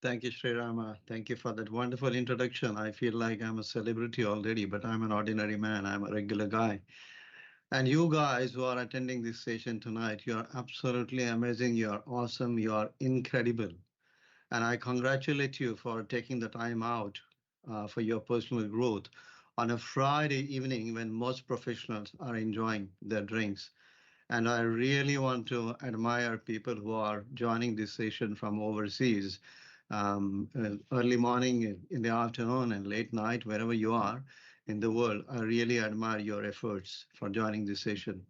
Thank you, Sri Rama. Thank you for that wonderful introduction. I feel like I'm a celebrity already, but I'm an ordinary man. I'm a regular guy. And you guys who are attending this session tonight, you are absolutely amazing. You are awesome. You are incredible. And I congratulate you for taking the time out for your personal growth on a Friday evening when most professionals are enjoying their drinks. And I really want to admire people who are joining this session from overseas, early morning, in the afternoon, and late night, wherever you are in the world. I really admire your efforts for joining this session.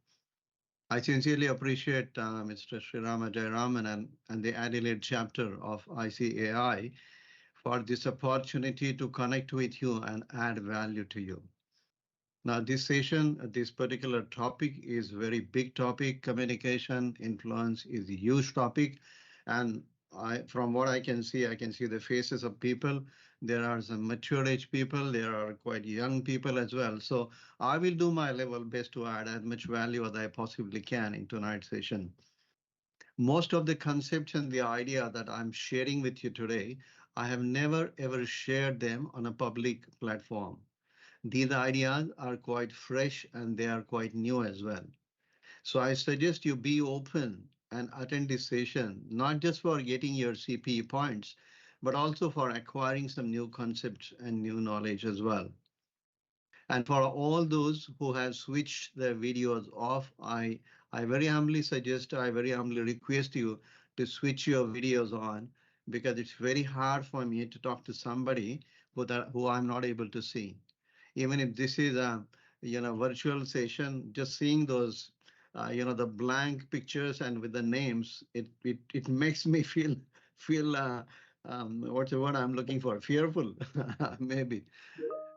I sincerely appreciate Mr. Srirama Jayaraman and the Adelaide chapter of ICAI for this opportunity to connect with you and add value to you. Now, this session, this particular topic is very big topic. Communication influence is a huge topic, and from what I can see the faces of people. There are some mature age people. There are quite young people as well. So I will do my level best to add as much value as I possibly can in tonight's session. Most of the concepts and the idea that I'm sharing with you today, I have never ever shared them on a public platform. These ideas are quite fresh and they are quite new as well. So I suggest you be open and attend this session, not just for getting your CPE points, but also for acquiring some new concepts and new knowledge as well. And for all those who have switched their videos off, I very humbly suggest, I very humbly request you to switch your videos on because it's very hard for me to talk to somebody who I'm not able to see. Even if this is a virtual session, just seeing those the blank pictures and with the names, it makes me feel what's the word I'm looking for, fearful maybe,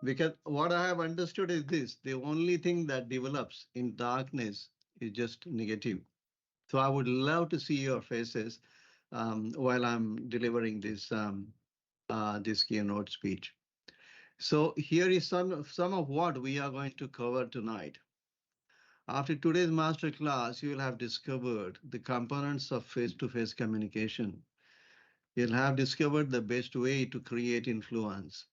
because what I have understood is this: the only thing that develops in darkness is just negative. So I would love to see your faces while I'm delivering this keynote speech. So here is some of what we are going to cover tonight. After today's master class, you will have discovered the components of face-to-face communication. You'll have discovered the best way to create influence.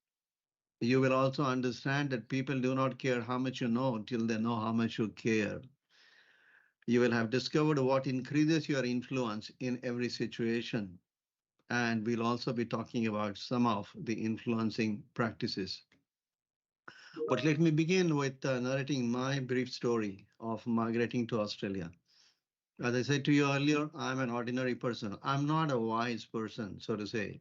You will also understand that people do not care how much you know till they know how much you care. You will have discovered what increases your influence in every situation. And we'll also be talking about some of the influencing practices. But let me begin with narrating my brief story of migrating to Australia. As I said to you earlier, I'm an ordinary person. I'm not a wise person, so to say.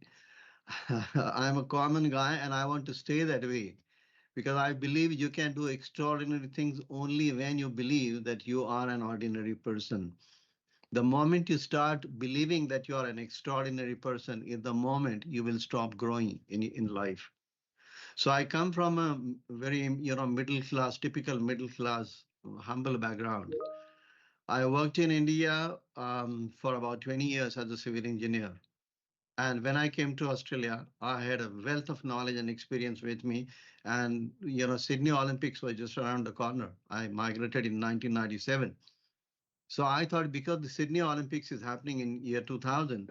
I'm a common guy and I want to stay that way because I believe you can do extraordinary things only when you believe that you are an ordinary person. The moment you start believing that you are an extraordinary person is the moment you will stop growing in life. So I come from a very, middle class, typical middle class, humble background. I worked in India for about 20 years as a civil engineer. And when I came to Australia, I had a wealth of knowledge and experience with me. And, Sydney Olympics were just around the corner. I migrated in 1997. So I thought because the Sydney Olympics is happening in year 2000,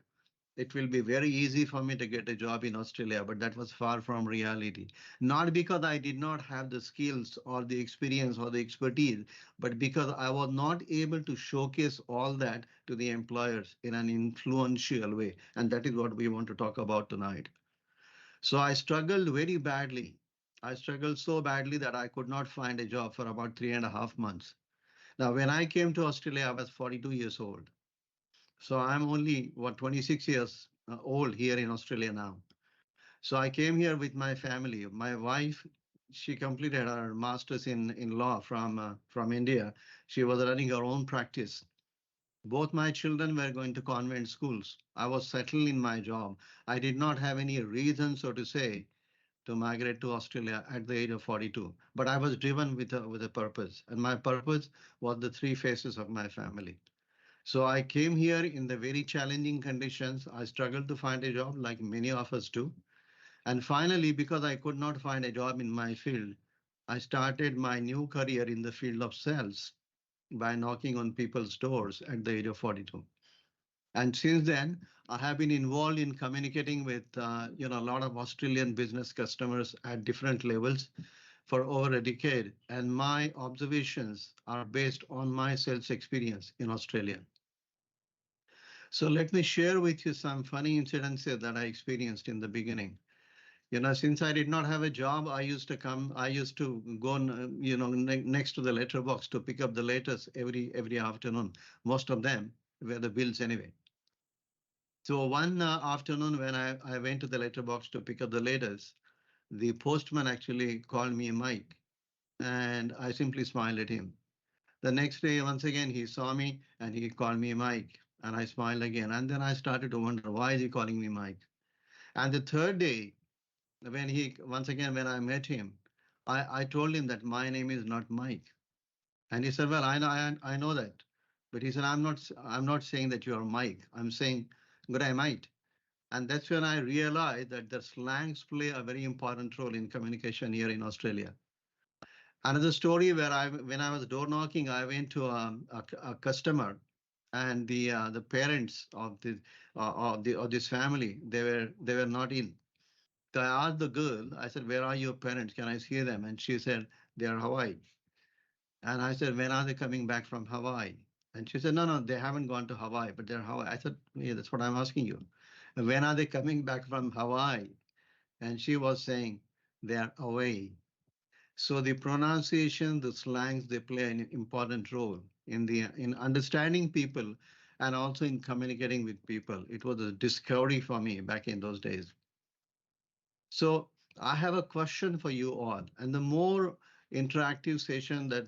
it will be very easy for me to get a job in Australia, but that was far from reality. Not because I did not have the skills or the experience or the expertise, but because I was not able to showcase all that to the employers in an influential way. And that is what we want to talk about tonight. So I struggled very badly. I struggled so badly that I could not find a job for about 3.5 months. Now, when I came to Australia, I was 42 years old. So I'm only, 26 years old here in Australia now. So I came here with my family. My wife, she completed her master's in law from India. She was running her own practice. Both my children were going to convent schools. I was settled in my job. I did not have any reason, so to say, to migrate to Australia at the age of 42. But I was driven with a purpose. And my purpose was the three faces of my family. So I came here in the very challenging conditions. I struggled to find a job like many of us do. And finally, because I could not find a job in my field, I started my new career in the field of sales by knocking on people's doors at the age of 42. And since then, I have been involved in communicating with a lot of Australian business customers at different levels for over a decade. And my observations are based on my sales experience in Australia. So let me share with you some funny incidences that I experienced in the beginning. Since I did not have a job, I used to go, next to the letterbox to pick up the letters every afternoon. Most of them were the bills anyway. So one afternoon when I went to the letterbox to pick up the letters, the postman actually called me Mike, and I simply smiled at him. The next day, once again, he saw me and he called me Mike, and I smiled again. And then I started to wonder, why is he calling me Mike? And the third day, once again, when I met him, I told him that my name is not Mike. And he said, well, I know that. But he said, I'm not saying that you are Mike. I'm saying, good day, Mike. And that's when I realized that the slangs play a very important role in communication here in Australia. Another story where when I was door knocking, I went to a customer, and the parents of this family, they were not in. So I asked the girl, I said, where are your parents? Can I see them? And she said, they are Hawaii. And I said, when are they coming back from Hawaii? And she said, no, no, they haven't gone to Hawaii, but they're Hawaii. I said, yeah, that's what I'm asking you. When are they coming back from Hawaii? And she was saying, they are away. So the pronunciation, the slangs, they play an important role in understanding people and also in communicating with people. It was a discovery for me back in those days. So I have a question for you all, and the more interactive session that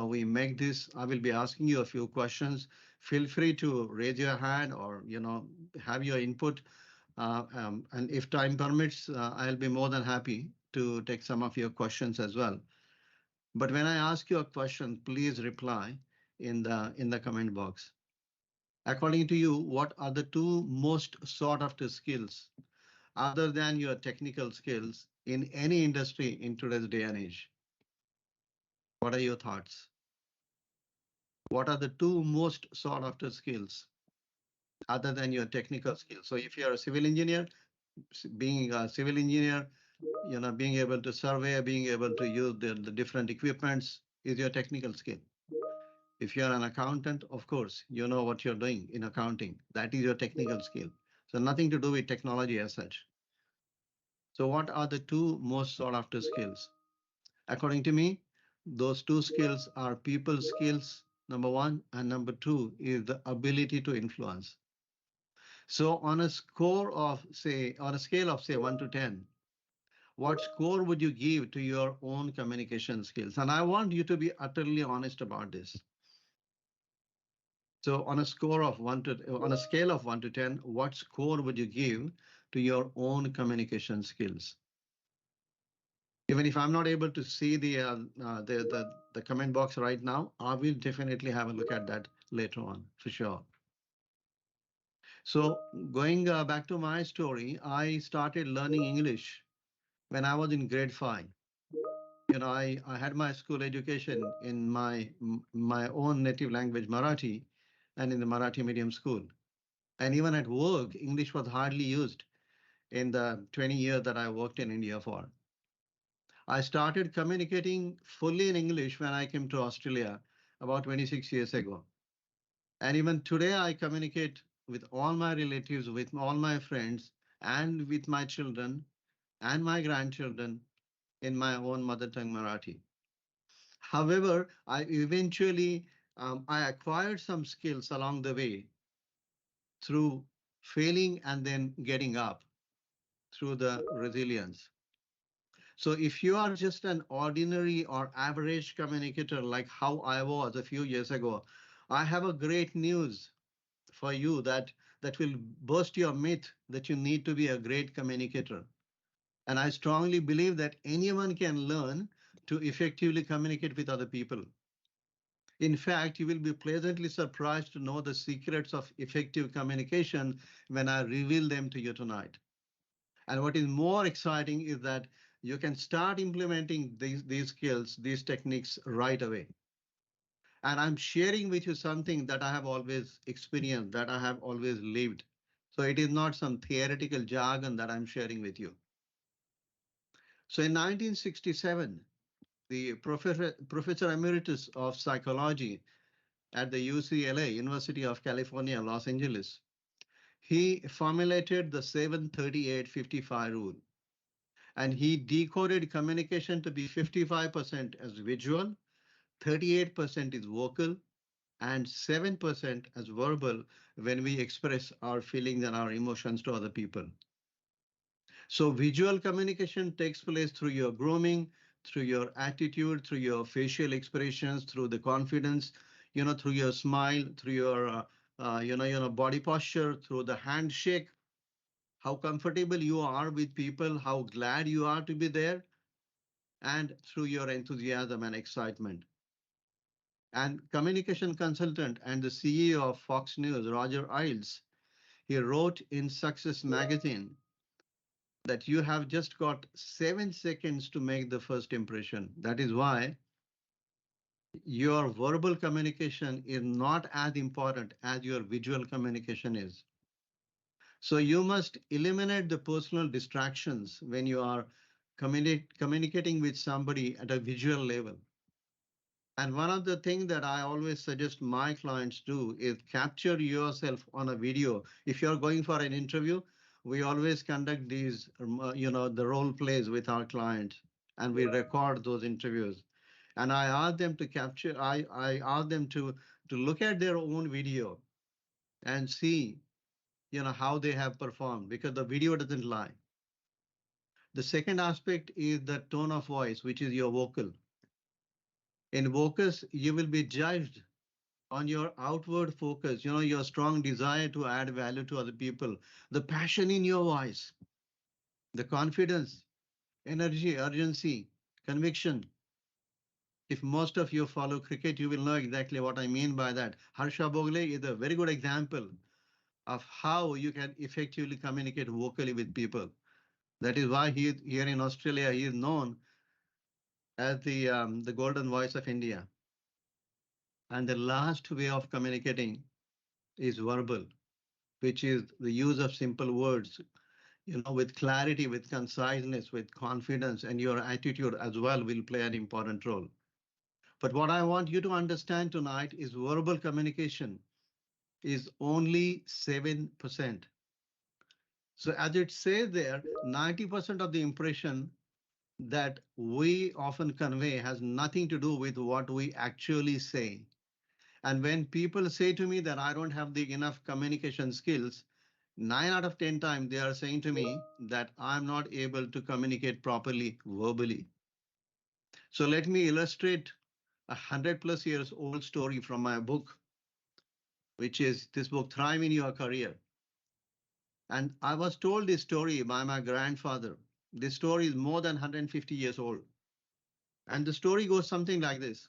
we make this, I will be asking you a few questions. Feel free to raise your hand or have your input, and if time permits, I'll be more than happy to take some of your questions as well. But when I ask you a question, please reply in the comment box. According to you, what are the two most sought after skills other than your technical skills in any industry in today's day and age? What are your thoughts? What are the two most sought after skills other than your technical skills? So if you're a civil engineer, being a civil engineer, being able to survey, being able to use the different equipments is your technical skill. If you're an accountant, of course, you know what you're doing in accounting. That is your technical skill. So nothing to do with technology as such. So what are the two most sought after skills? According to me, those two skills are people skills, number one, and number two is the ability to influence. So on a scale of say 1 to 10, what score would you give to your own communication skills? And I want you to be utterly honest about this. So on a scale of 1 to 10, what score would you give to your own communication skills? Even if I'm not able to see the comment box right now, I will definitely have a look at that later on for sure. So going back to my story, I started learning English when I was in grade 5. I had my school education in my own native language, Marathi, and in the Marathi medium school. And even at work, English was hardly used in the 20 years that I worked in India for. I started communicating fully in English when I came to Australia about 26 years ago. And even today, I communicate with all my relatives, with all my friends, and with my children and my grandchildren in my own mother tongue Marathi. However, I acquired some skills along the way through failing and then getting up through the resilience. So if you are just an ordinary or average communicator like how I was a few years ago, I have a great news for you that will burst your myth that you need to be a great communicator. And I strongly believe that anyone can learn to effectively communicate with other people. In fact, you will be pleasantly surprised to know the secrets of effective communication when I reveal them to you tonight. And what is more exciting is that you can start implementing these skills, these techniques right away. And I'm sharing with you something that I have always experienced, that I have always lived. So it is not some theoretical jargon that I'm sharing with you. So in 1967, the professor emeritus of psychology at the UCLA, University of California, Los Angeles, he formulated the 738-55 rule. And he decoded communication to be 55% as visual, 38% is vocal, and 7% as verbal when we express our feelings and our emotions to other people. So visual communication takes place through your grooming, through your attitude, through your facial expressions, through the confidence, through your smile, through your body posture, through the handshake, how comfortable you are with people, how glad you are to be there, and through your enthusiasm and excitement. And communication consultant and the CEO of Fox News, Roger Ailes, he wrote in Success magazine that you have just got 7 seconds to make the first impression. That is why your verbal communication is not as important as your visual communication is. So you must eliminate the personal distractions when you are communicating with somebody at a visual level. And one of the things that I always suggest my clients do is capture yourself on a video. If you're going for an interview, we always conduct these, the role plays with our clients, and we record those interviews. And I ask them to capture, I ask them to look at their own video and see, how they have performed because the video doesn't lie. The second aspect is the tone of voice, which is your vocal. In vocals, you will be judged on your outward focus, your strong desire to add value to other people, the passion in your voice, the confidence, energy, urgency, conviction. If most of you follow cricket, you will know exactly what I mean by that. Harsha Bogle is a very good example of how you can effectively communicate vocally with people. That is why he here in Australia he is known as the golden voice of India. And the last way of communicating is verbal, which is the use of simple words, with clarity, with conciseness, with confidence, and your attitude as well will play an important role. But what I want you to understand tonight is verbal communication is only 7%. So as it says there, 90% of the impression that we often convey has nothing to do with what we actually say. And when people say to me that I don't have the enough communication skills, 9 out of 10 times they are saying to me that I'm not able to communicate properly verbally. So let me illustrate 100+ years old story from my book, which is this book, Thrive in Your Career. And I was told this story by my grandfather. This story is more than 150 years old. And the story goes something like this.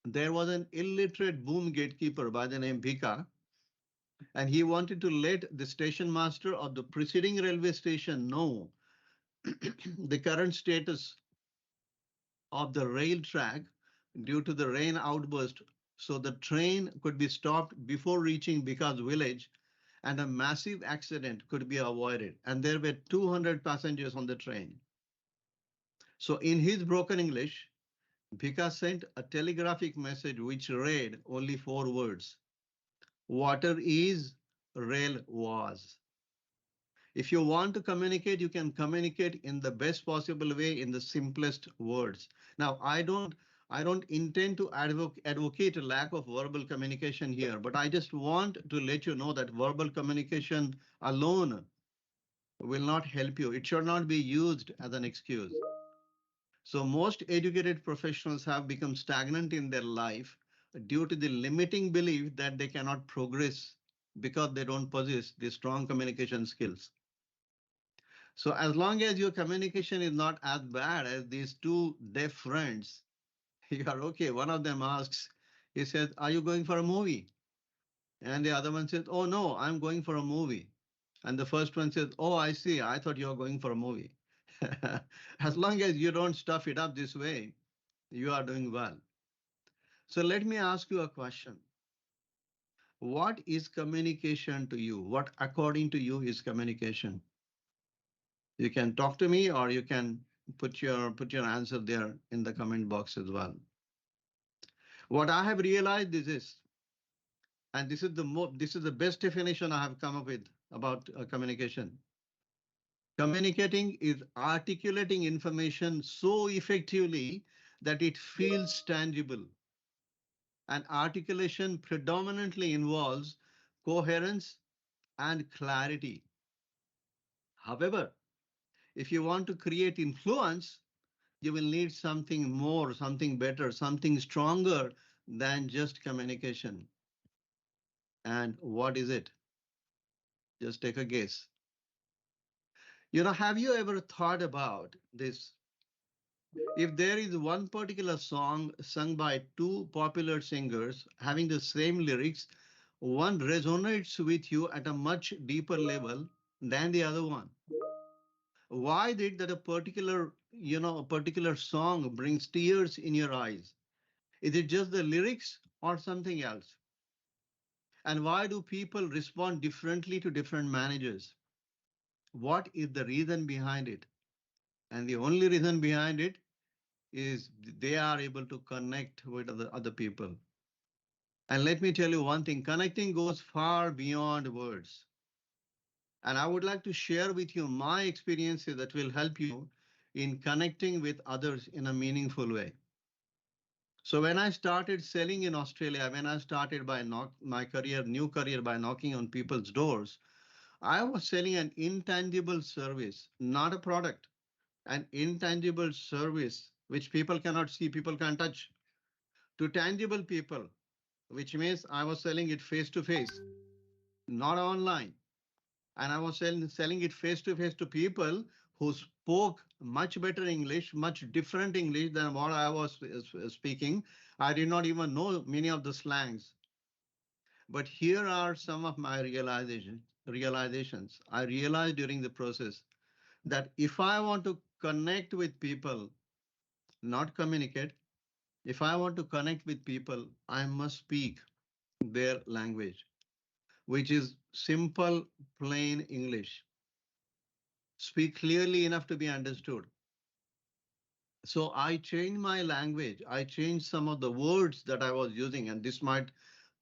There was an illiterate boom gatekeeper by the name Bhika, and he wanted to let the station master of the preceding railway station know the current status of the rail track due to the rain outburst, so the train could be stopped before reaching Bika's village and a massive accident could be avoided. And there were 200 passengers on the train. So in his broken English, Bika sent a telegraphic message which read only 4 words. Water is, rail was. If you want to communicate, you can communicate in the best possible way in the simplest words. Now, I don't intend to advocate a lack of verbal communication here, but I just want to let you know that verbal communication alone will not help you. It should not be used as an excuse. So most educated professionals have become stagnant in their life due to the limiting belief that they cannot progress because they don't possess the strong communication skills. So as long as your communication is not as bad as these two deaf friends, you are okay. One of them asks, he says, are you going for a movie? And the other one says, oh no, I'm going for a movie. And the first one says, oh, I see. I thought you were going for a movie. As long as you don't stuff it up this way, you are doing well. So let me ask you a question. What is communication to you? What, according to you, is communication? You can talk to me, or you can put your answer there in the comment box as well. What I have realized is this, and this is the best definition I have come up with about communication. Communicating is articulating information so effectively that it feels tangible. And articulation predominantly involves coherence and clarity. However, if you want to create influence, you will need something more, something better, something stronger than just communication. And what is it? Just take a guess. Have you ever thought about this? If there is one particular song sung by two popular singers having the same lyrics, one resonates with you at a much deeper level than the other one. Why did that a particular song brings tears in your eyes? Is it just the lyrics or something else? And why do people respond differently to different managers? What is the reason behind it? And the only reason behind it is they are able to connect with other people. And let me tell you one thing, connecting goes far beyond words. And I would like to share with you my experiences that will help you in connecting with others in a meaningful way. So when I started selling in Australia, when I started my new career by knocking on people's doors, I was selling an intangible service, not a product, an intangible service which people cannot see, people can't touch, to tangible people, which means I was selling it face to face, not online. And I was selling it face to face to people who spoke much better English, much different English than what I was speaking. I did not even know many of the slangs. But here are some of my realizations. I realized during the process that if I want to connect with people, not communicate, if I want to connect with people, I must speak their language, which is simple, plain English. Speak clearly enough to be understood. So I changed my language. I changed some of the words that I was using, and this might,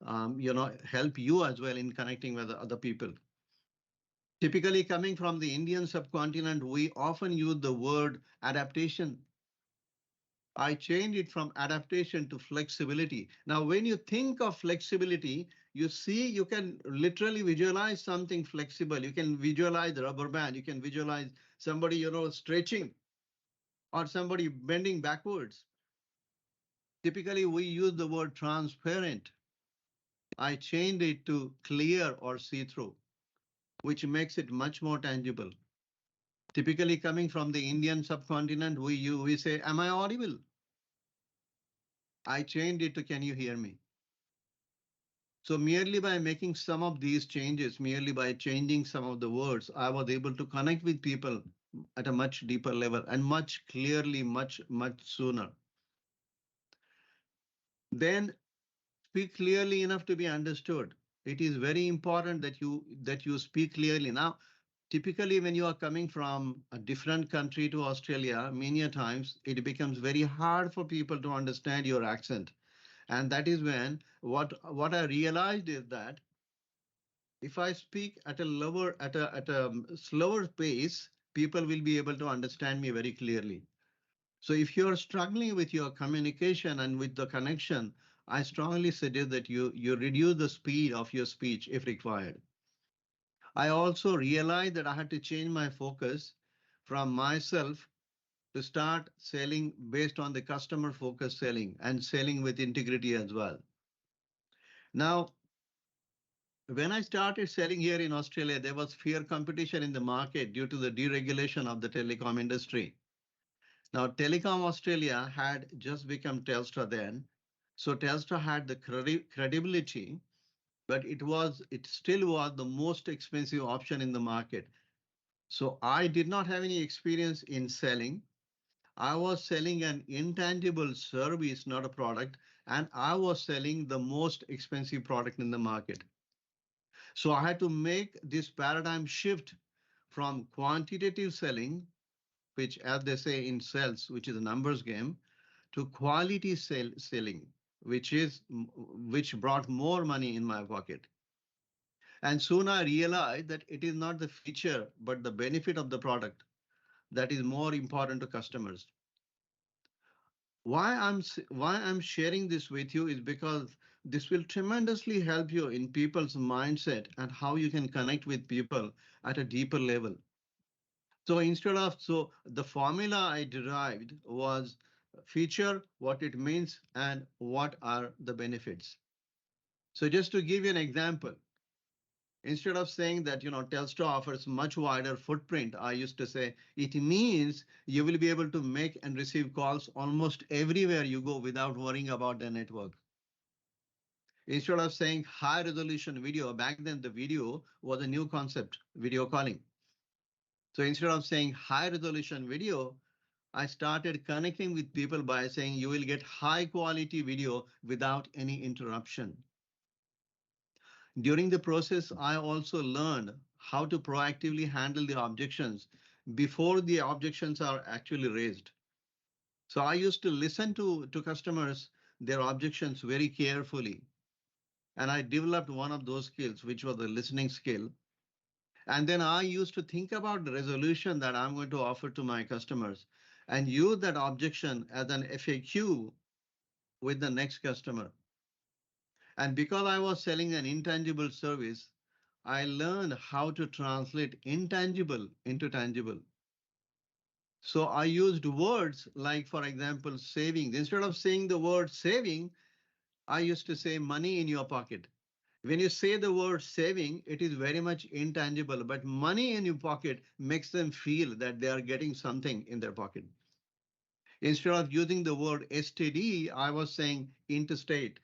help you as well in connecting with other people. Typically, coming from the Indian subcontinent, we often use the word adaptation. I changed it from adaptation to flexibility. Now, when you think of flexibility, you can literally visualize something flexible. You can visualize the rubber band. You can visualize somebody, stretching or somebody bending backwards. Typically, we use the word transparent. I changed it to clear or see-through, which makes it much more tangible. Typically, coming from the Indian subcontinent, we say, "Am I audible?" I changed it to, "Can you hear me?" So merely by making some of these changes, merely by changing some of the words, I was able to connect with people at a much deeper level and much clearly, much sooner. Then speak clearly enough to be understood. It is very important that you speak clearly. Now, typically when you are coming from a different country to Australia, many a times it becomes very hard for people to understand your accent. And that is when what I realized is that if I speak at a lower, at a slower pace, people will be able to understand me very clearly. So if you're struggling with your communication and with the connection, I strongly suggest that you reduce the speed of your speech if required. I also realized that I had to change my focus from myself to start selling based on the customer focused selling and selling with integrity as well. Now, when I started selling here in Australia, there was fair competition in the market due to the deregulation of the telecom industry. Now, Telecom Australia had just become Telstra then. So Telstra had the credibility, but it still was the most expensive option in the market. So I did not have any experience in selling. I was selling an intangible service, not a product. and I was selling the most expensive product in the market. So I had to make this paradigm shift from quantitative selling, which, as they say in sales, which is a numbers game, to quality selling, which brought more money in my pocket. And soon I realized that it is not the feature, but the benefit of the product that is more important to customers. Why I'm sharing this with you is because this will tremendously help you in people's mindset and how you can connect with people at a deeper level. So the formula I derived was feature, what it means, and what are the benefits. So just to give you an example, instead of saying that Telstra offers much wider footprint, I used to say it means you will be able to make and receive calls almost everywhere you go without worrying about the network. Instead of saying high resolution video, back then the video was a new concept, video calling. So instead of saying high resolution video, I started connecting with people by saying you will get high quality video without any interruption. During the process, I also learned how to proactively handle the objections before the objections are actually raised. So I used to listen to customers, their objections very carefully. And I developed one of those skills, which was the listening skill. And then I used to think about the resolution that I'm going to offer to my customers and use that objection as an FAQ with the next customer. And because I was selling an intangible service, I learned how to translate intangible into tangible. So I used words like, for example, savings. Instead of saying the word saving, I used to say money in your pocket. When you say the word saving, it is very much intangible, but money in your pocket makes them feel that they are getting something in their pocket. Instead of using the word STD, I was saying interstate,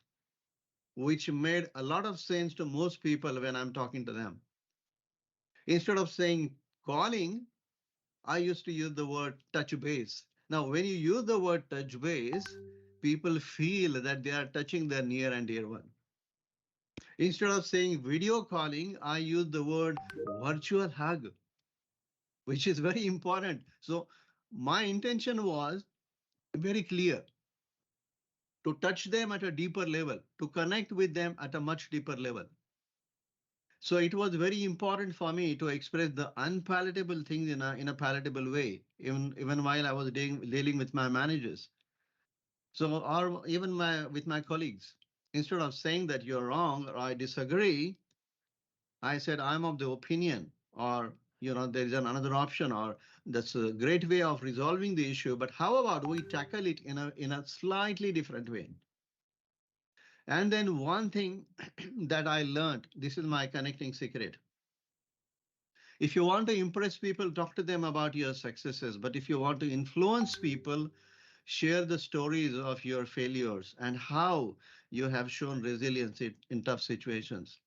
which made a lot of sense to most people when I'm talking to them. Instead of saying calling, I used to use the word touch base. Now, when you use the word touch base, people feel that they are touching their near and dear one. Instead of saying video calling, I use the word virtual hug, which is very important. So my intention was very clear, to touch them at a deeper level, to connect with them at a much deeper level. So it was very important for me to express the unpalatable things in a palatable way, even while I was dealing with my managers. So or even with my colleagues. Instead of saying that you're wrong or I disagree, I said I'm of the opinion, or there is another option, or that's a great way of resolving the issue. But how about we tackle it in a slightly different way? And then one thing that I learned, this is my connecting secret. If you want to impress people, talk to them about your successes. But if you want to influence people, share the stories of your failures and how you have shown resilience in tough situations.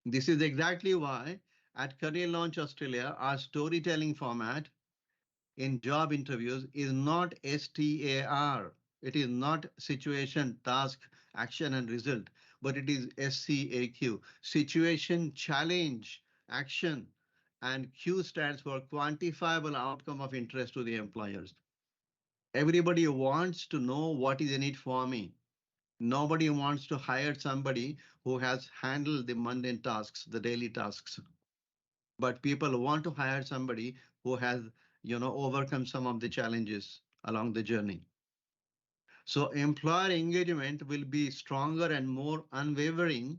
This is exactly why at Career Launch Australia, our storytelling format in job interviews is not STAR. It is not situation, task, action, and result, but it is SCAQ, situation, challenge, action, and Q stands for quantifiable outcome of interest to the employers. Everybody wants to know what is in it for me. Nobody wants to hire somebody who has handled the mundane tasks, the daily tasks. But people want to hire somebody who has, overcome some of the challenges along the journey. So employer engagement will be stronger and more unwavering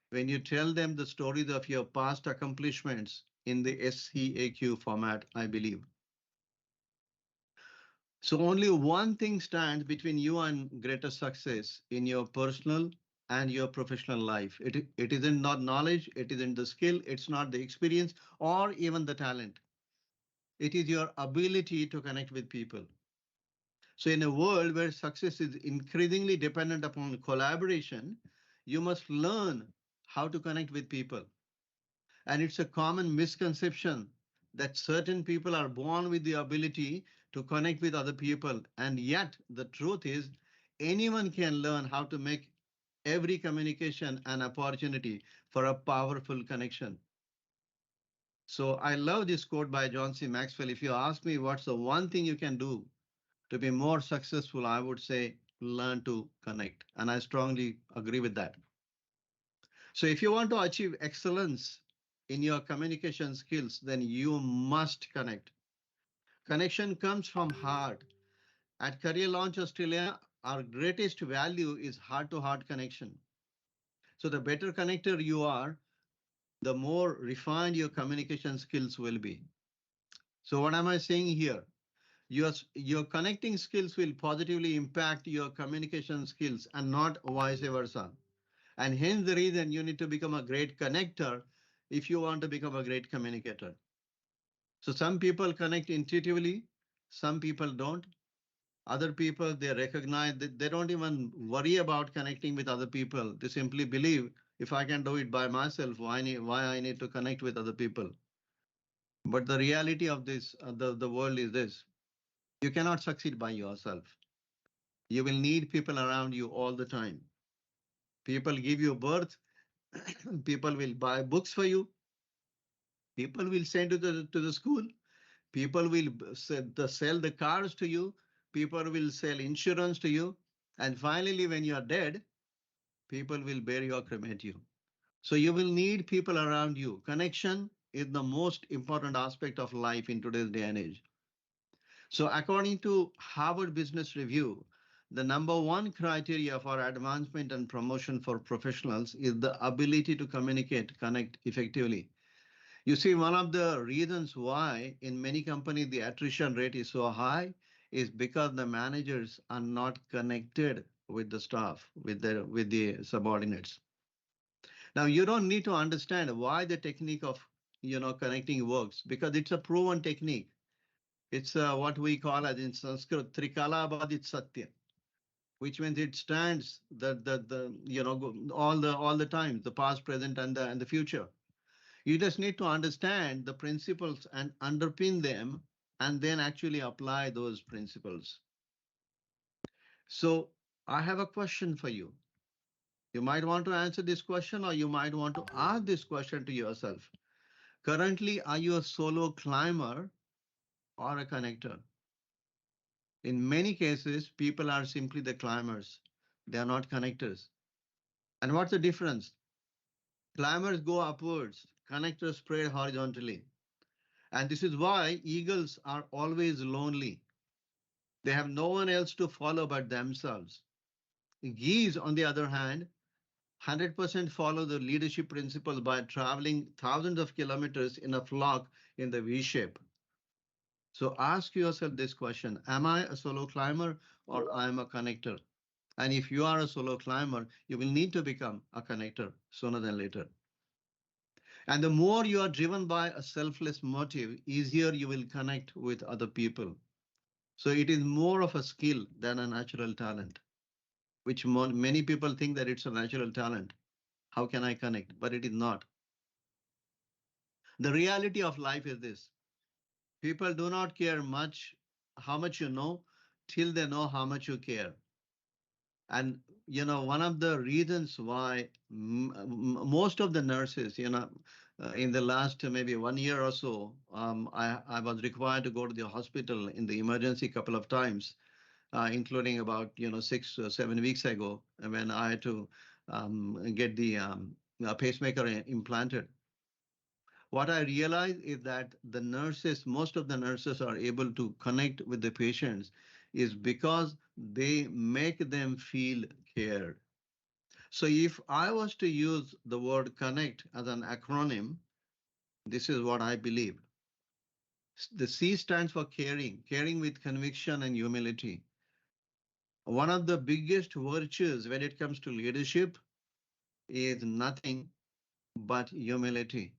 when you tell them the stories of your past accomplishments in the SCAQ format, I believe. So only one thing stands between you and greater success in your personal and your professional life. It isn't not knowledge, it isn't the skill, it's not the experience or even the talent. It is your ability to connect with people. So in a world where success is increasingly dependent upon collaboration, you must learn how to connect with people. And it's a common misconception that certain people are born with the ability to connect with other people. And yet the truth is anyone can learn how to make every communication an opportunity for a powerful connection. So I love this quote by John C. Maxwell. If you ask me what's the one thing you can do to be more successful, I would say learn to connect. And I strongly agree with that. So if you want to achieve excellence in your communication skills, then you must connect. Connection comes from heart. At Career Launch Australia, our greatest value is heart to heart connection. So the better connector you are, the more refined your communication skills will be. So what am I saying here? Your connecting skills will positively impact your communication skills and not vice versa. And hence the reason you need to become a great connector if you want to become a great communicator. So some people connect intuitively, some people don't. Other people, they recognize that they don't even worry about connecting with other people. They simply believe if I can do it by myself, why I need to connect with other people? But the reality of this, the world is this. You cannot succeed by yourself. You will need people around you all the time. People give you birth. People will buy books for you. People will send you to the school. People will sell the cars to you. People will sell insurance to you. And finally, when you are dead, people will bury or cremate you. So you will need people around you. Connection is the most important aspect of life in today's day and age. So according to Harvard Business Review, the number one criteria for advancement and promotion for professionals is the ability to communicate, connect effectively. You see, one of the reasons why in many companies the attrition rate is so high is because the managers are not connected with the staff, with the subordinates. Now, you don't need to understand why the technique of connecting works because it's a proven technique. It's what we call as in Sanskrit Trikala Badit Satya, which means it stands the all the time, the past, present, and the future. You just need to understand the principles and underpin them, and then actually apply those principles. So I have a question for you. You might want to answer this question, or you might want to ask this question to yourself. Currently, are you a solo climber or a connector? In many cases, people are simply the climbers. They are not connectors. And what's the difference? Climbers go upwards, connectors spread horizontally. And this is why eagles are always lonely. They have no one else to follow but themselves. Geese, on the other hand, 100% follow the leadership principle by traveling thousands of kilometers in a flock in the V shape. So ask yourself this question. Am I a solo climber or I am a connector? And if you are a solo climber, you will need to become a connector sooner than later. And the more you are driven by a selfless motive, easier you will connect with other people. So it is more of a skill than a natural talent, which many people think that it's a natural talent. How can I connect? But it is not. The reality of life is this. People do not care much how much you know till they know how much you care. And one of the reasons why most of the nurses, in the last maybe 1 year or so, I was required to go to the hospital in the emergency couple of times, including about 6 or 7 weeks ago when I had to get the pacemaker implanted. What I realized is that the nurses, most of the nurses are able to connect with the patients is because they make them feel cared. So if I was to use the word connect as an acronym, this is what I believe. The C stands for caring, caring with conviction and humility. One of the biggest virtues when it comes to leadership is nothing but humility.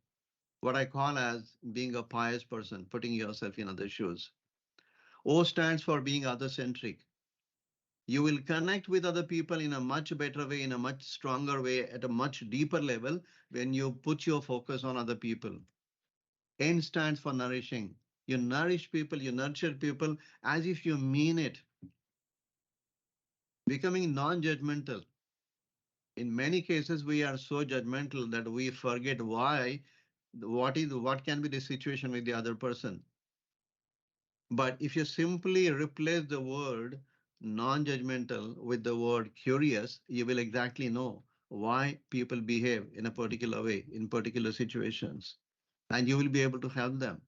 What I call as being a pious person, putting yourself in other shoes. O stands for being other centric. You will connect with other people in a much better way, in a much stronger way, at a much deeper level when you put your focus on other people. N stands for nourishing. You nourish people, you nurture people as if you mean it. Becoming non-judgmental. In many cases, we are so judgmental that we forget what can be the situation with the other person. But if you simply replace the word non-judgmental with the word curious, you will exactly know why people behave in a particular way in particular situations, and you will be able to help them.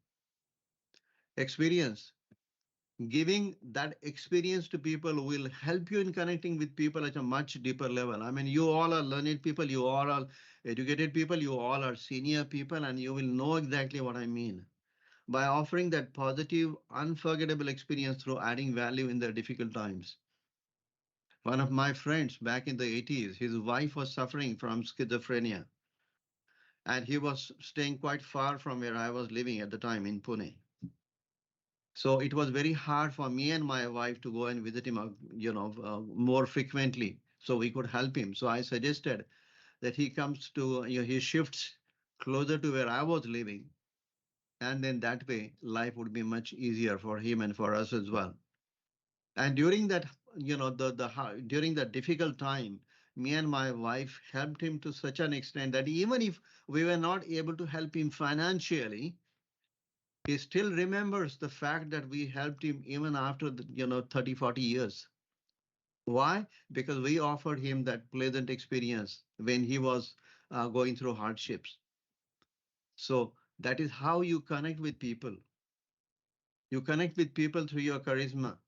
Experience. Giving that experience to people will help you in connecting with people at a much deeper level. I mean, you all are learned people, you all are educated people, you all are senior people, and you will know exactly what I mean. By offering that positive, unforgettable experience through adding value in their difficult times. One of my friends back in the 80s, his wife was suffering from schizophrenia, and he was staying quite far from where I was living at the time in Pune. So it was very hard for me and my wife to go and visit him, more frequently, so we could help him. So I suggested that he comes to, he shifts closer to where I was living, and then that way life would be much easier for him and for us as well. And during that, during that difficult time, me and my wife helped him to such an extent that even if we were not able to help him financially, he still remembers the fact that we helped him even after 30, 40 years. Why? Because we offered him that pleasant experience when he was going through hardships. So that is how you connect with people. You connect with people through your charisma,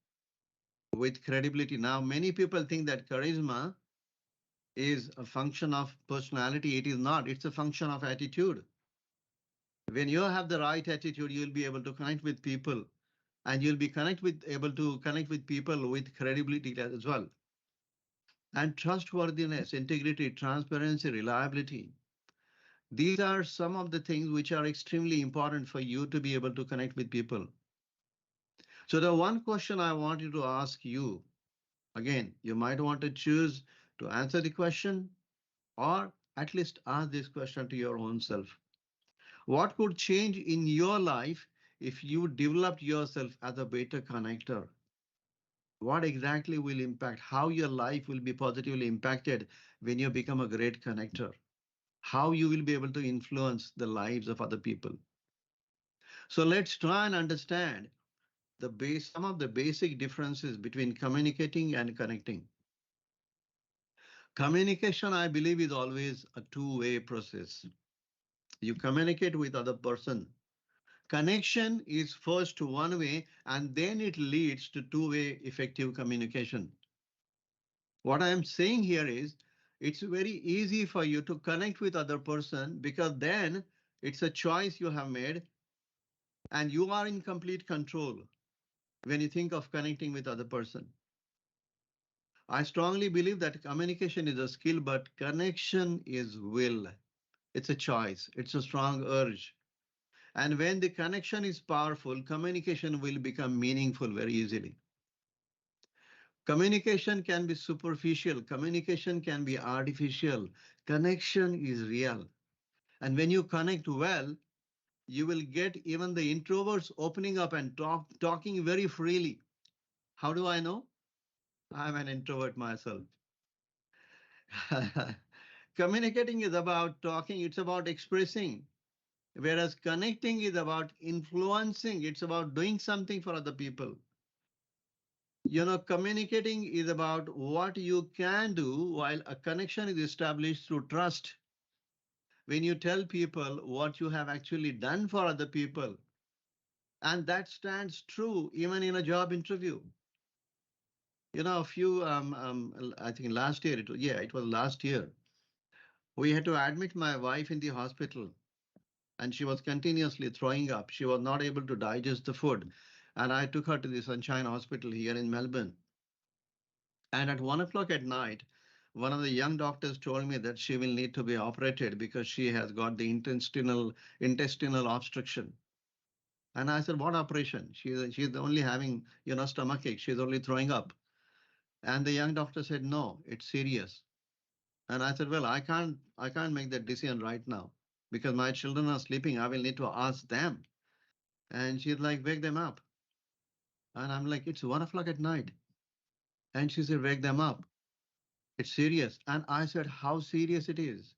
with credibility. Now, many people think that charisma is a function of personality. It is not. It's a function of attitude. When you have the right attitude, you'll be able to connect with people, and you'll be able to connect with people with credibility as well. And trustworthiness, integrity, transparency, reliability. These are some of the things which are extremely important for you to be able to connect with people. So the one question I want you to ask you, again, you might want to choose to answer the question or at least ask this question to your own self. What could change in your life if you developed yourself as a better connector? What exactly will impact how your life will be positively impacted when you become a great connector? How you will be able to influence the lives of other people? So let's try and understand some of the basic differences between communicating and connecting. Communication, I believe, is always a two-way process. You communicate with other person. Connection is first one way and then it leads to two-way effective communication. What I am saying here is it's very easy for you to connect with other person because then it's a choice you have made and you are in complete control when you think of connecting with other person. I strongly believe that communication is a skill, but connection is will. It's a choice. It's a strong urge. And when the connection is powerful, communication will become meaningful very easily. Communication can be superficial, communication can be artificial, connection is real. And when you connect well, you will get even the introverts opening up and talking very freely. How do I know? I'm an introvert myself. Communicating is about talking, it's about expressing, whereas connecting is about influencing, it's about doing something for other people. Communicating is about what you can do, while a connection is established through trust. When you tell people what you have actually done for other people, and that stands true even in a job interview. A few, I think last year, it was last year, we had to admit my wife in the hospital and she was continuously throwing up. She was not able to digest the food. And I took her to the Sunshine Hospital here in Melbourne. And at 1 o'clock at night, one of the young doctors told me that she will need to be operated because she has got the intestinal obstruction. And I said, what operation? She's only having, stomach ache. She's only throwing up. And the young doctor said, no, it's serious. And I said, well, I can't make that decision right now because my children are sleeping. I will need to ask them. And she's like, wake them up. And I'm like, it's 1 o'clock at night. And she said, wake them up. It's serious. And I said, how serious it is?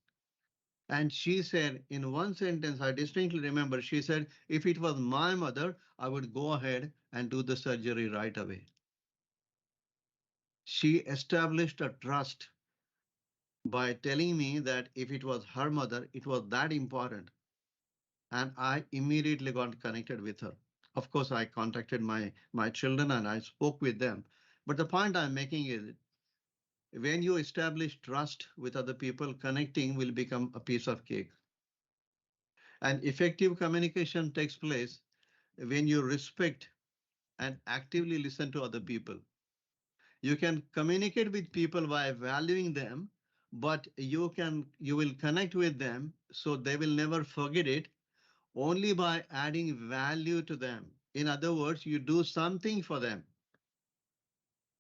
And she said, in one sentence, I distinctly remember, she said, if it was my mother, I would go ahead and do the surgery right away. She established a trust by telling me that if it was her mother, it was that important. And I immediately got connected with her. Of course, I contacted my children and I spoke with them. But the point I'm making is when you establish trust with other people, connecting will become a piece of cake. And effective communication takes place when you respect and actively listen to other people. You can communicate with people by valuing them, but you will connect with them so they will never forget it only by adding value to them. In other words, you do something for them.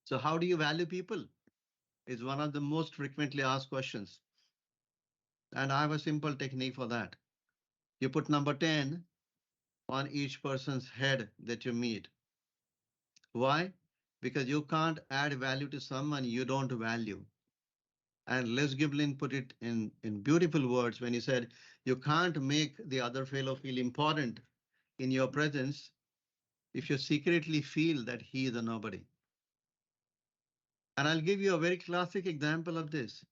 So how do you value people? Is one of the most frequently asked questions. And I have a simple technique for that. You put number 10 on each person's head that you meet. Why? Because you can't add value to someone you don't value. And Les Giblin put it in beautiful words when he said, you can't make the other fellow feel important in your presence if you secretly feel that he is a nobody. And I'll give you a very classic example of this.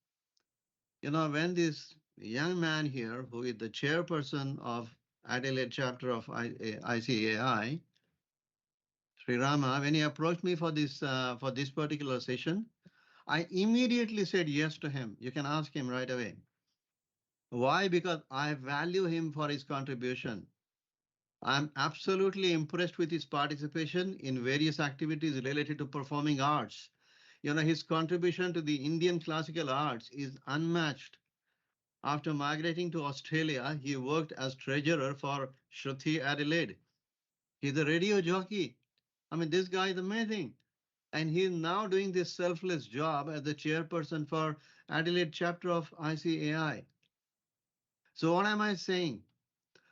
You know, when this young man here, who is the chairperson of Adelaide chapter of ICAI, Sri Rama, when he approached me for this particular session, I immediately said yes to him. You can ask him right away. Why? Because I value him for his contribution. I'm absolutely impressed with his participation in various activities related to performing arts. You know, his contribution to the Indian classical arts is unmatched. After migrating to Australia, he worked as treasurer for Shruti Adelaide. He's a radio jockey. I mean, this guy is amazing. And he's now doing this selfless job as the chairperson for Adelaide chapter of ICAI. So what am I saying?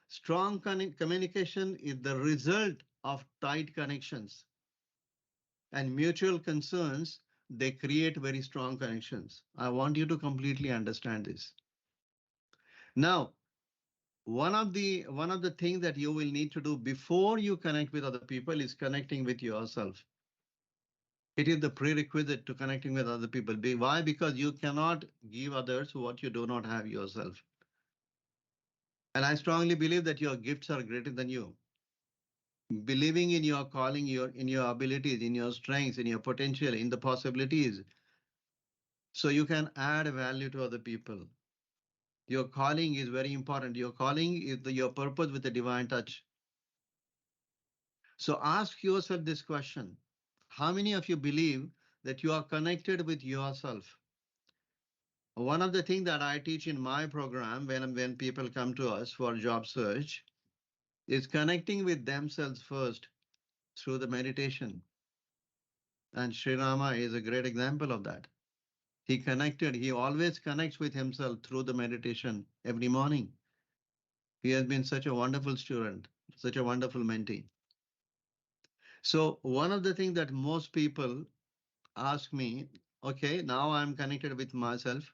Strong communication is the result of tight connections and mutual concerns. They create very strong connections. I want you to completely understand this. Now, one of the things that you will need to do before you connect with other people is connecting with yourself. It is the prerequisite to connecting with other people. Why? Because you cannot give others what you do not have yourself. And I strongly believe that your gifts are greater than you. Believing in your calling, in your abilities, in your strengths, in your potential, in the possibilities, so you can add value to other people. Your calling is very important. Your calling is your purpose with a divine touch. So ask yourself this question. How many of you believe that you are connected with yourself? One of the things that I teach in my program when people come to us for job search is connecting with themselves first through the meditation. And Sri Rama is a great example of that. He always connects with himself through the meditation every morning. He has been such a wonderful student, such a wonderful mentee. So one of the things that most people ask me, okay, now I'm connected with myself.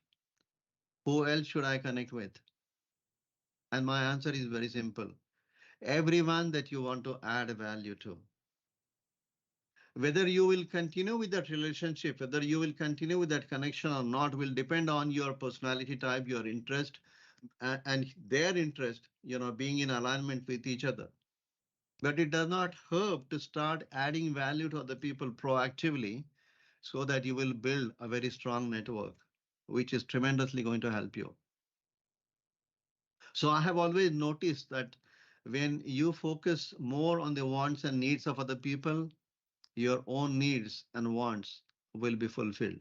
Who else should I connect with? And my answer is very simple. Everyone that you want to add value to. Whether you will continue with that relationship, whether you will continue with that connection or not will depend on your personality type, your interest, and their interest, being in alignment with each other. But it does not hurt to start adding value to other people proactively so that you will build a very strong network, which is tremendously going to help you. So I have always noticed that when you focus more on the wants and needs of other people, your own needs and wants will be fulfilled.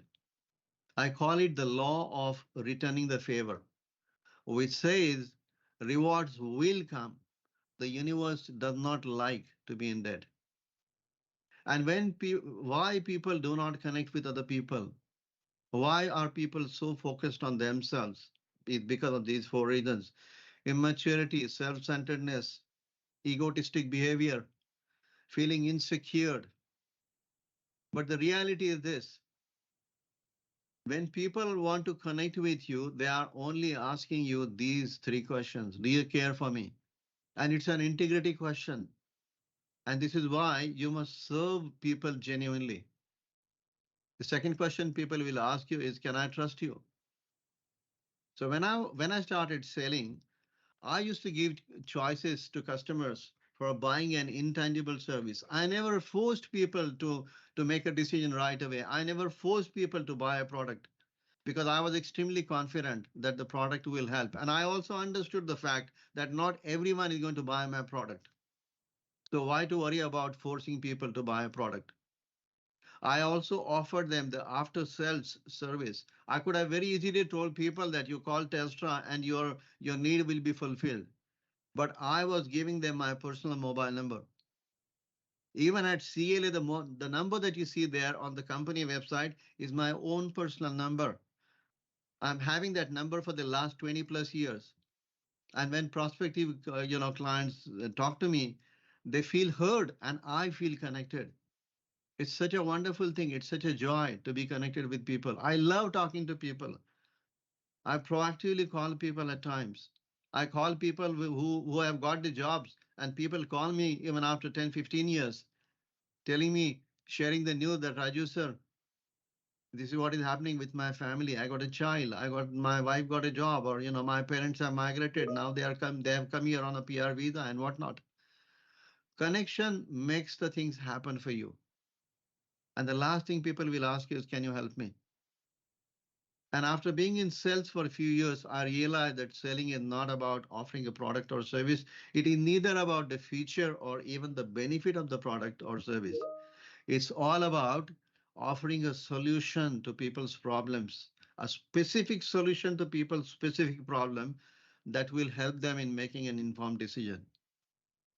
I call it the law of returning the favor, which says rewards will come. The universe does not like to be in debt. And why people do not connect with other people? Why are people so focused on themselves? It's because of these four reasons: immaturity, self-centeredness, egotistic behavior, feeling insecure. But the reality is this: When people want to connect with you, they are only asking you these three questions. Do you care for me? And it's an integrity question. And this is why you must serve people genuinely. The second question people will ask you is, can I trust you? So when I started selling, I used to give choices to customers for buying an intangible service. I never forced people to make a decision right away. I never forced people to buy a product because I was extremely confident that the product will help. And I also understood the fact that not everyone is going to buy my product. So why to worry about forcing people to buy a product? I also offered them the after sales service. I could have very easily told people that you call Telstra and your need will be fulfilled. But I was giving them my personal mobile number. Even at CLA, the number that you see there on the company website is my own personal number. I'm having that number for the last 20 plus years. And when prospective clients talk to me, they feel heard and I feel connected. It's such a wonderful thing. It's such a joy to be connected with people. I love talking to people. I proactively call people at times. I call people who have got the jobs, and people call me even after 10, 15 years, telling me, sharing the news that Raju sir, this is what is happening with my family. I got a child. I got my wife got a job, or my parents have migrated. Now they have come here on a PR visa and whatnot. Connection makes the things happen for you. And the last thing people will ask you is, can you help me? And after being in sales for a few years, I realized that selling is not about offering a product or service. It is neither about the feature or even the benefit of the product or service. It's all about offering a solution to people's problems, a specific solution to people's specific problem that will help them in making an informed decision.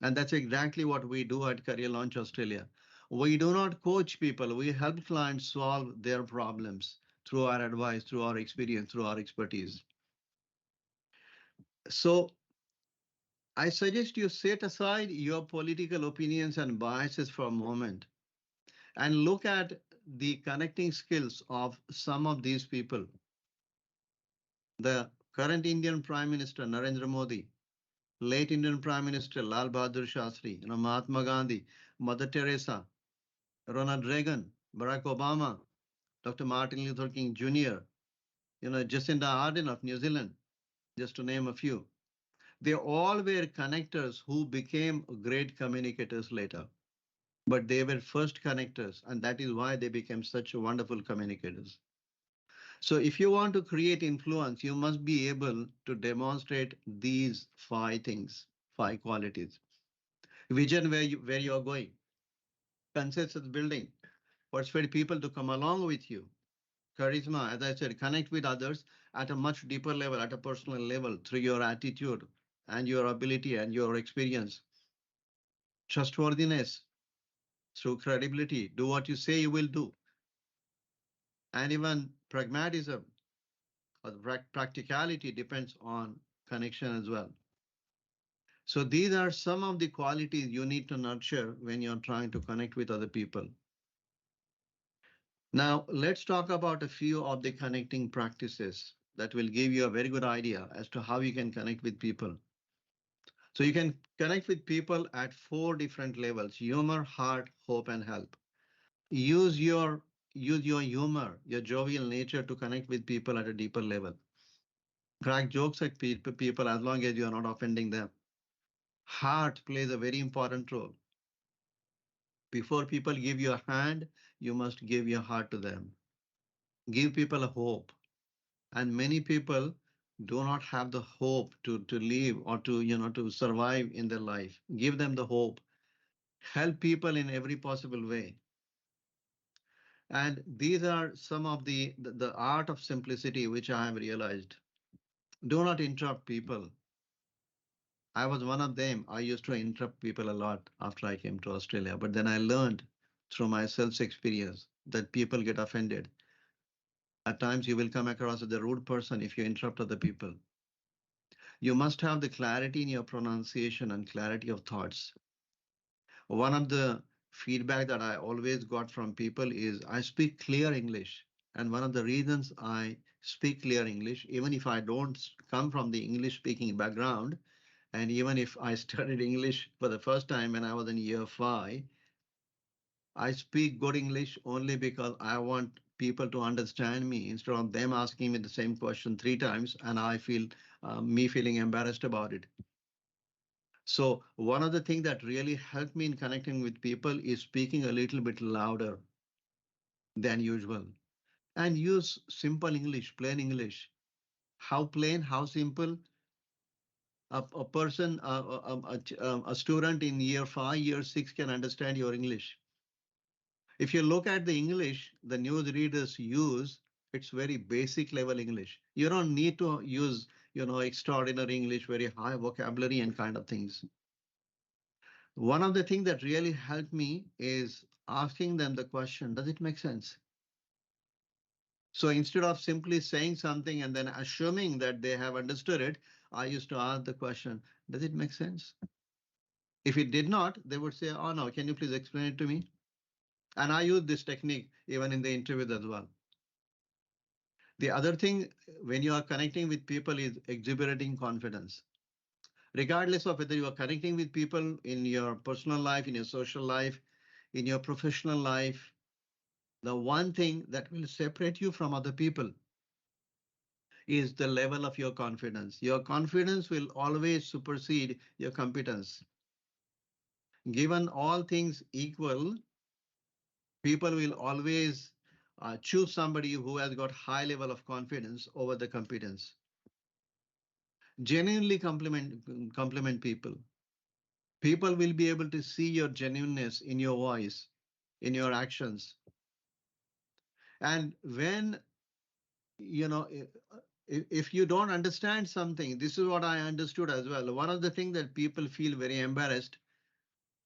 And that's exactly what we do at Career Launch Australia. We do not coach people, we help clients solve their problems through our advice, through our experience, through our expertise. So I suggest you set aside your political opinions and biases for a moment and look at the connecting skills of some of these people. The current Indian Prime Minister Narendra Modi, late Indian Prime Minister Lal Bahadur Shastri, Mahatma Gandhi, Mother Teresa, Ronald Regan, Barack Obama, Dr. Martin Luther King Jr., Jacinda Ardern of New Zealand, just to name a few. They all were connectors who became great communicators later. But they were first connectors, and that is why they became such wonderful communicators. So if you want to create influence, you must be able to demonstrate these five things, five qualities. Vision where you are going, consensus building, persuade people to come along with you. Charisma, as I said, connect with others at a much deeper level, at a personal level, through your attitude and your ability and your experience. Trustworthiness, through credibility, do what you say you will do. And even pragmatism or practicality depends on connection as well. So these are some of the qualities you need to nurture when you're trying to connect with other people. Now, let's talk about a few of the connecting practices that will give you a very good idea as to how you can connect with people. So you can connect with people at four different levels: humor, heart, hope, and help. Use your use your humor, your jovial nature to connect with people at a deeper level. Crack jokes at people as long as you are not offending them. Heart plays a very important role. Before people give you a hand, you must give your heart to them. Give people a hope. And many people do not have the hope to live or to survive in their life. Give them the hope. Help people in every possible way. And these are some of the art of simplicity which I have realized. Do not interrupt people. I was one of them. I used to interrupt people a lot after I came to Australia, but then I learned through my self experience that people get offended. At times, you will come across as a rude person if you interrupt other people. You must have the clarity in your pronunciation and clarity of thoughts. One of the feedback that I always got from people is I speak clear English. And one of the reasons I speak clear English, even if I don't come from the English speaking background, and even if I studied English for the first time when I was in year five, I speak good English only because I want people to understand me instead of them asking me the same question three times and I feel me feeling embarrassed about it. So one of the things that really helped me in connecting with people is speaking a little bit louder than usual and use simple English, plain English. How plain, how simple a person, a student in year five, year six can understand your English. If you look at the English the news readers use, it's very basic level English. You don't need to use, extraordinary English, very high vocabulary and kind of things. One of the things that really helped me is asking them the question, does it make sense? So instead of simply saying something and then assuming that they have understood it, I used to ask the question, does it make sense? If it did not, they would say, oh no, can you please explain it to me? And I use this technique even in the interviews as well. The other thing when you are connecting with people is exhibiting confidence. Regardless of whether you are connecting with people in your personal life, in your social life, in your professional life, the one thing that will separate you from other people is the level of your confidence. Your confidence will always supersede your competence. Given all things equal, people will always choose somebody who has got high level of confidence over the competence. Genuinely compliment people. People will be able to see your genuineness in your voice, in your actions. And when, you know, if you don't understand something, this is what I understood as well. One of the things that people feel very embarrassed,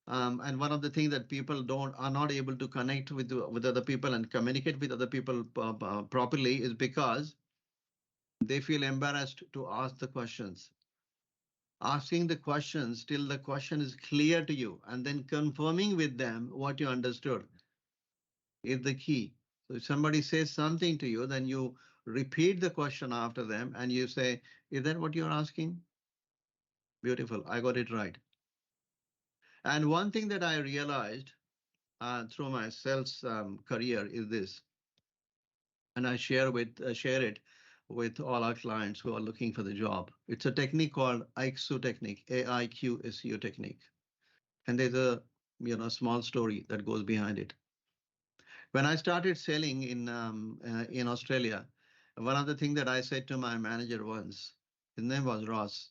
and one of the things that people don't are not able to connect with other people and communicate with other people properly is because they feel embarrassed to ask the questions. Asking the questions till the question is clear to you and then confirming with them what you understood is the key. So if somebody says something to you, then you repeat the question after them and you say, is that what you're asking? Beautiful, I got it right. And one thing that I realized through my sales career is this, and I share it with all our clients who are looking for the job. It's a technique called IQSU technique, AIQSU technique. And there's a small story that goes behind it. When I started selling in Australia, one of the things that I said to my manager once, his name was Ross.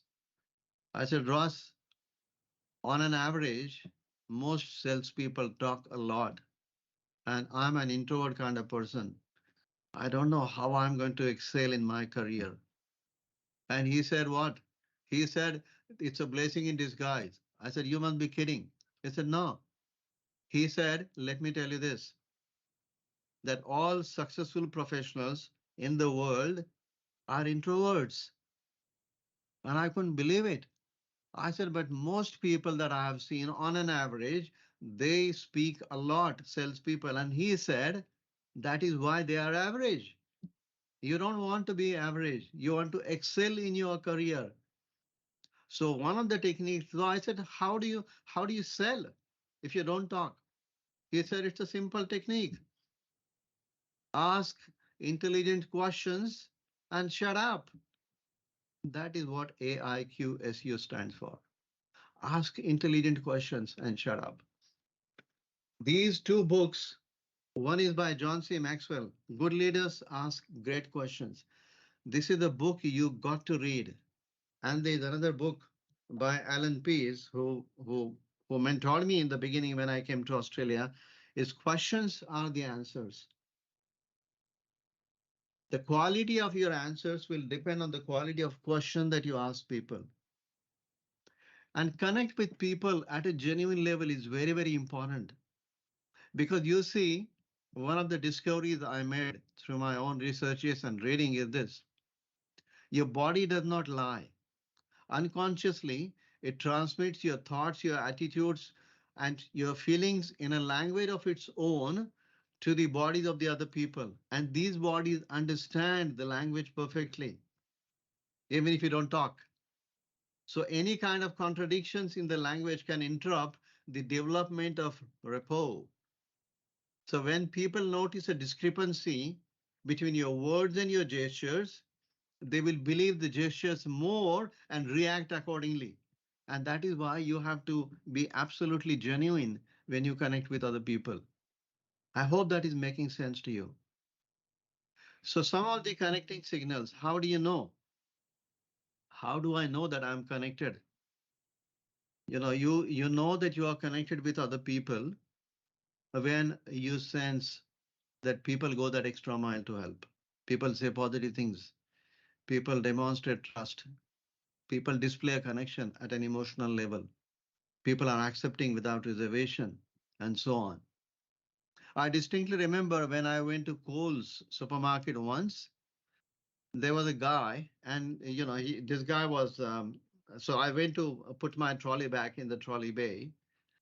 I said, Ross, on an average, most salespeople talk a lot, and I'm an introvert kind of person. I don't know how I'm going to excel in my career. And he said, what? He said, it's a blessing in disguise. I said, you must be kidding. He said, no. He said, let me tell you this, that all successful professionals in the world are introverts. And I couldn't believe it. I said, but most people that I have seen on an average, they speak a lot, salespeople. And he said, that is why they are average. You don't want to be average. You want to excel in your career. So one of the techniques, so I said, how do you sell if you don't talk? He said, it's a simple technique. Ask intelligent questions and shut up. That is what AIQSU stands for. Ask intelligent questions and shut up. These two books, one is by John C. Maxwell, Good Leaders Ask Great Questions. This is the book you got to read. And there's another book by Alan Pease, who mentored me in the beginning when I came to Australia, is Questions Are the Answers. The quality of your answers will depend on the quality of question that you ask people. And connect with people at a genuine level is very, very important. Because you see, one of the discoveries I made through my own researches and reading is this. Your body does not lie. Unconsciously, it transmits your thoughts, your attitudes, and your feelings in a language of its own to the bodies of the other people. And these bodies understand the language perfectly, even if you don't talk. So any kind of contradictions in the language can interrupt the development of rapport. So when people notice a discrepancy between your words and your gestures, they will believe the gestures more and react accordingly. And that is why you have to be absolutely genuine when you connect with other people. I hope that is making sense to you. So some of the connecting signals, how do you know? How do I know that I'm connected? You know that you are connected with other people when you sense that people go that extra mile to help. People say positive things. People demonstrate trust. People display a connection at an emotional level. People are accepting without reservation, and so on. I distinctly remember when I went to Kohl's supermarket once, there was a guy, and this guy was. So I went to put my trolley back in the trolley bay,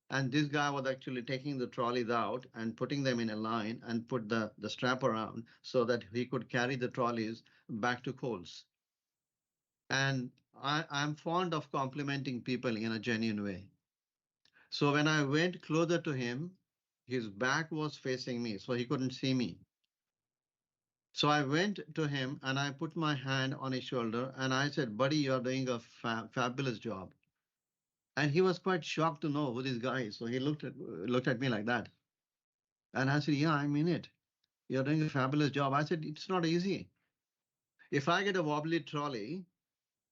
and this guy was actually taking the trolleys out and putting them in a line and put the strap around so that he could carry the trolleys back to Kohl's. And I'm fond of complimenting people in a genuine way. So when I went closer to him, his back was facing me, so he couldn't see me. So I went to him and I put my hand on his shoulder and I said, "Buddy, you are doing a fabulous job." And he was quite shocked to know who this guy is. So he looked at me like that. And I said, "Yeah, I mean it. You're doing a fabulous job." I said, "It's not easy. If I get a wobbly trolley,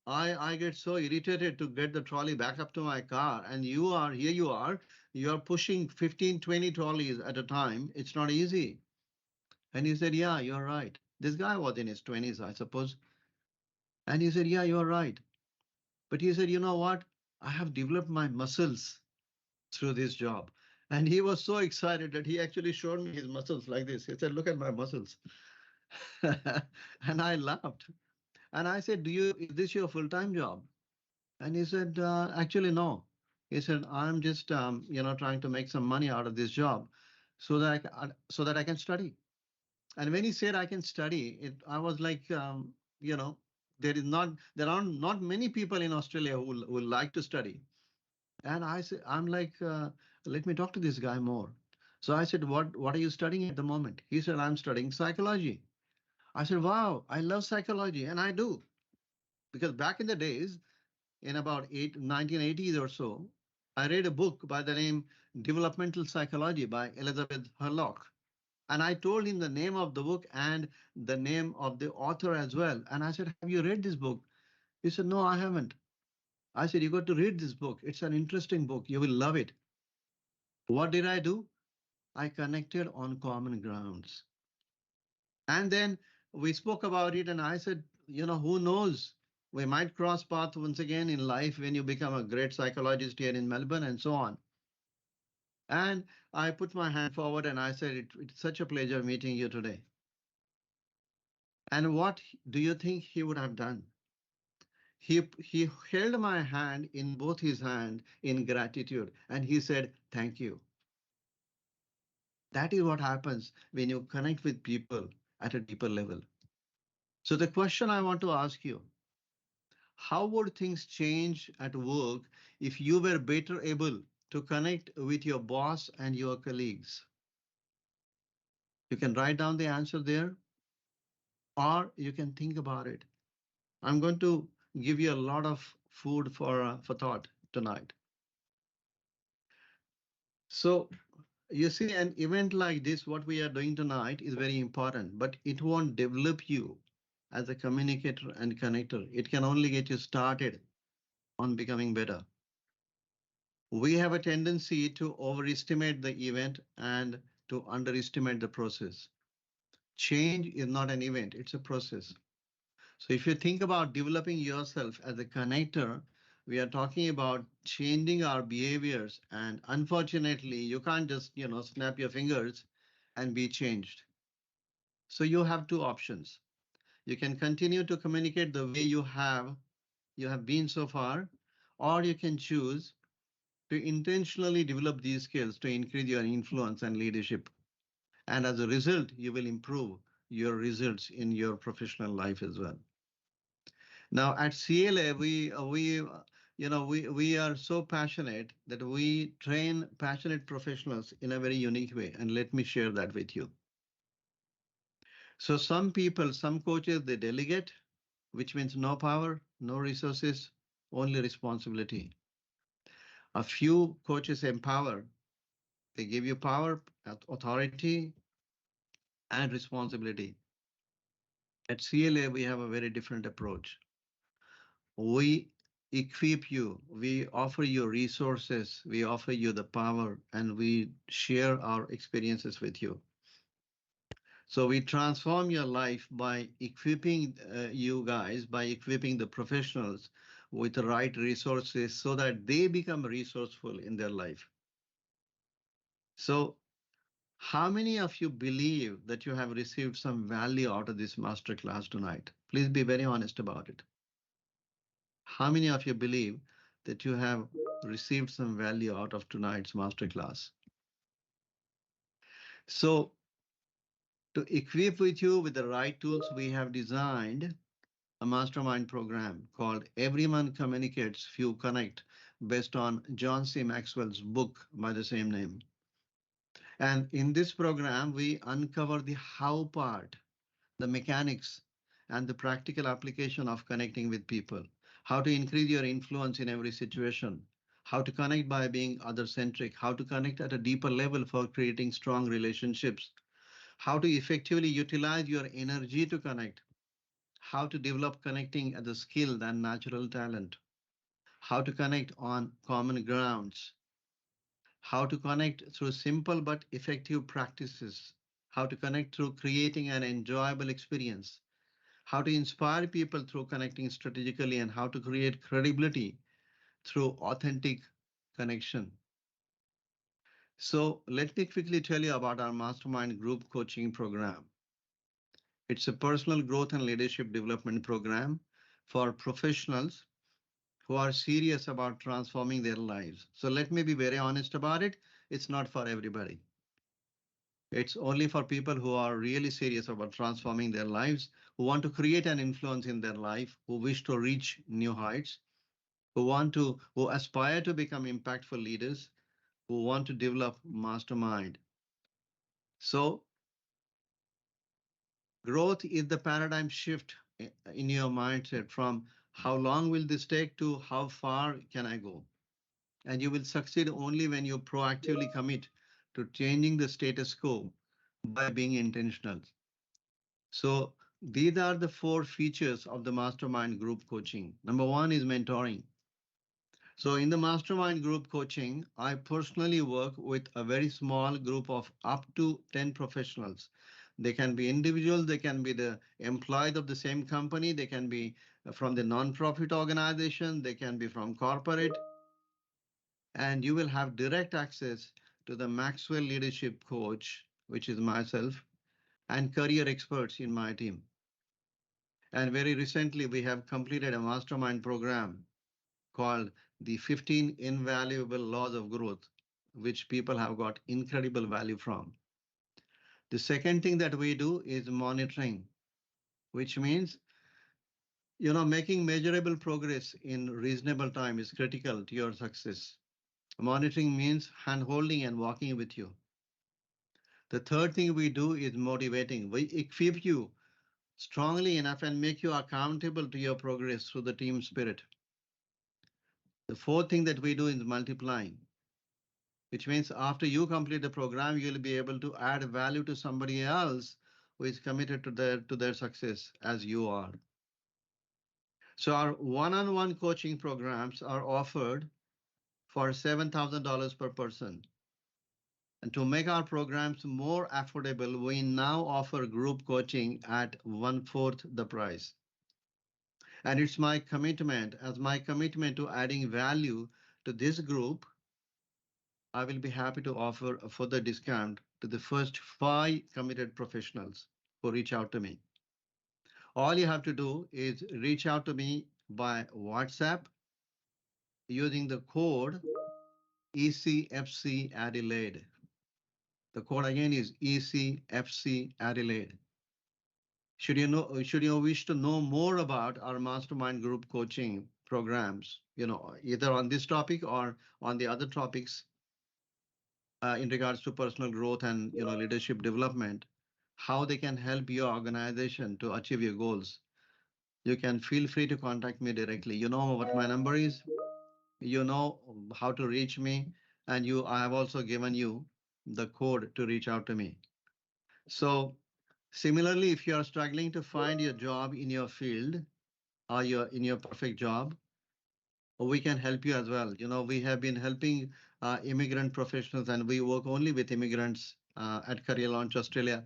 I get so irritated to get the trolley back up to my car. And you are pushing 15, 20 trolleys at a time. It's not easy." And he said, "Yeah, you're right." This guy was in his 20s, I suppose. And he said, "Yeah, you're right." But he said, "You know what? I have developed my muscles through this job." And he was so excited that he actually showed me his muscles like this. He said, "Look at my muscles." And I laughed. And I said, is this your full-time job?" And he said, "Actually, no." He said, "I'm just, trying to make some money out of this job so that I can study." And when he said I can study, I was like, you know, there are not many people in Australia who like to study. And I said, I'm like, let me talk to this guy more. So I said, what are you studying at the moment? He said, "I'm studying psychology." I said, "Wow, I love psychology." And I do, because back in the days, in about 1980s or so, I read a book by the name Developmental Psychology by Elizabeth Hurlock. And I told him the name of the book and the name of the author as well. And I said, "Have you read this book?" He said, "No, I haven't." I said, "You got to read this book. It's an interesting book. You will love it." What did I do? I connected on common grounds. And then we spoke about it. And I said, who knows? We might cross paths once again in life when you become a great psychologist here in Melbourne and so on. And I put my hand forward and I said, it's such a pleasure meeting you today." And what do you think he would have done? He held my hand in both his hand in gratitude and he said, "Thank you." That is what happens when you connect with people at a deeper level. So the question I want to ask you, how would things change at work if you were better able to connect with your boss and your colleagues? You can write down the answer there, or you can think about it. I'm going to give you a lot of food for thought tonight. So you see, an event like this, what we are doing tonight, is very important, but it won't develop you as a communicator and connector. It can only get you started on becoming better. We have a tendency to overestimate the event and to underestimate the process. Change is not an event, it's a process. So if you think about developing yourself as a connector, we are talking about changing our behaviors. And unfortunately, you can't just, snap your fingers and be changed. So you have two options. You can continue to communicate the way you have been so far, or you can choose to intentionally develop these skills to increase your influence and leadership. And as a result, you will improve your results in your professional life as well. Now at CLA, we are so passionate that we train passionate professionals in a very unique way. And let me share that with you. So some people, some coaches, they delegate, which means no power, no resources, only responsibility. A few coaches empower, they give you power, authority, and responsibility. At CLA, we have a very different approach. We equip you, we offer you resources, we offer you the power, and we share our experiences with you. So we transform your life by equipping you guys, by equipping the professionals with the right resources so that they become resourceful in their life. So how many of you believe that you have received some value out of this masterclass tonight? Please be very honest about it. How many of you believe that you have received some value out of tonight's masterclass? So to equip with you with the right tools, we have designed a mastermind program called Everyone Communicates, Few Connect, based on John C. Maxwell's book by the same name. And in this program, we uncover the how part, the mechanics, and the practical application of connecting with people, how to increase your influence in every situation, how to connect by being other centric, how to connect at a deeper level for creating strong relationships, how to effectively utilize your energy to connect, how to develop connecting as a skill and natural talent, how to connect on common grounds, how to connect through simple but effective practices, how to connect through creating an enjoyable experience, how to inspire people through connecting strategically, and how to create credibility through authentic connection. So let me quickly tell you about our mastermind group coaching program. It's a personal growth and leadership development program for professionals who are serious about transforming their lives. So let me be very honest about it. It's not for everybody. It's only for people who are really serious about transforming their lives, who want to create an influence in their life, who wish to reach new heights, who aspire to become impactful leaders, who want to develop mastermind. So growth is the paradigm shift in your mindset from how long will this take to how far can I go? And you will succeed only when you proactively commit to changing the status quo by being intentional. So these are the four features of the mastermind group coaching. Number one is mentoring. So in the mastermind group coaching, I personally work with a very small group of up to 10 professionals. They can be individuals, they can be the employees of the same company, they can be from the nonprofit organization, they can be from corporate, and you will have direct access to the Maxwell Leadership Coach, which is myself, and career experts in my team. And very recently, we have completed a mastermind program called the 15 Invaluable Laws of Growth, which people have got incredible value from. The second thing that we do is monitoring, which means making measurable progress in reasonable time is critical to your success. Monitoring means hand-holding and walking with you. The third thing we do is motivating. We equip you strongly enough and make you accountable to your progress through the team spirit. The fourth thing that we do is multiplying, which means after you complete the program, you'll be able to add value to somebody else who is committed to their success as you are. So our one-on-one coaching programs are offered for $7,000 per person. And to make our programs more affordable, we now offer group coaching at 1/4 the price. And it's my commitment, as my commitment to adding value to this group, I will be happy to offer a further discount to the first 5 committed professionals who reach out to me. All you have to do is reach out to me by WhatsApp using the code ECFC Adelaide. The code again is ECFC Adelaide. Should you wish to know more about our mastermind group coaching programs, either on this topic or on the other topics in regards to personal growth and leadership development, how they can help your organization to achieve your goals, you can feel free to contact me directly. You know what my number is, you know how to reach me, and I have also given you the code to reach out to me. So similarly, if you are struggling to find your job in your field or in your perfect job, we can help you as well. We have been helping immigrant professionals, and we work only with immigrants at Career Launch Australia.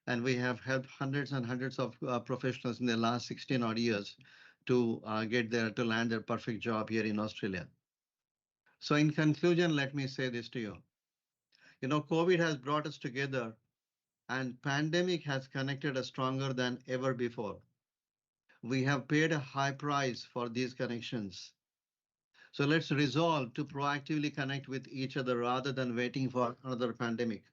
And we have helped hundreds and hundreds of professionals in the last 16 odd years to to land their perfect job here in Australia. So, in conclusion, let me say this to you. COVID has brought us together, and pandemic has connected us stronger than ever before. We have paid a high price for these connections. So let's resolve to proactively connect with each other rather than waiting for another pandemic.